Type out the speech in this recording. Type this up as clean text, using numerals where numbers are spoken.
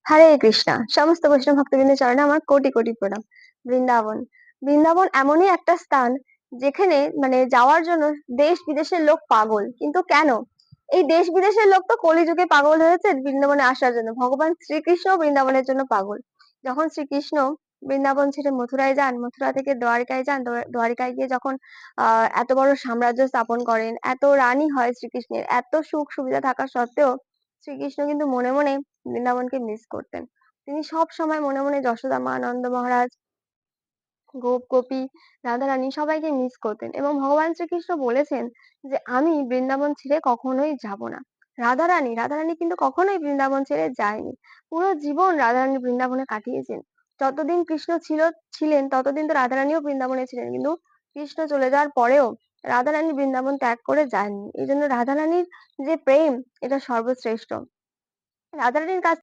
হরে কৃষ্ণা। সমস্ত বৈষ্ণব ভক্তবৃন্দের চরণে আমার কোটি কোটি প্রণাম। বৃন্দাবন। বৃন্দাবন এমনই একটা স্থান যেখানে মানে যাওয়ার জন্য দেশ বিদেশের লোক পাগল। কিন্তু কেন? এই দেশ বিদেশের লোক তো কলিযুগে পাগল হয়েছে বৃন্দাবনে আসার জন্য। ভগবান শ্রীকৃষ্ণ বৃন্দাবনের জন্য পাগল। যখন শ্রীকৃষ্ণ বৃন্দাবন ছেড়ে মথুরায় যান, মথুরা থেকে দ্বারকায় যান, দ্বারকায় গিয়ে যখন এত বড় সাম্রাজ্য স্থাপন করেন, এত রানী হয় শ্রীকৃষ্ণের, এত সুখ সুবিধা থাকা সত্ত্বেও শ্রীকৃষ্ণ কিন্তু মনে মনে বৃন্দাবনকে মিস করতেন। তিনি সব সময় মনে মনে যশোদা মা, নন্দ মহারাজ, গোপ গোপী, রাধারানী সবাইকে মিস করতেন এবং ভগবান শ্রীকৃষ্ণ বলেছেন যে আমি বৃন্দাবন ছেড়ে কখনোই যাব না। রাধারানী কিন্তু কখনোই বৃন্দাবন ছেড়ে যায়নি। পুরো জীবন রাধারানী বৃন্দাবনে কাটিয়েছেন। যতদিন কৃষ্ণ ছিলেন ততদিন তো রাধারানীও বৃন্দাবনে ছিলেন, কিন্তু কৃষ্ণ চলে যাওয়ার পরেও রাধারানী বৃন্দাবন ত্যাগ করে যাননি। এই জন্য রাধারানীর যে প্রেম, এটা সর্বশ্রেষ্ঠ। রাধারানীর কাছ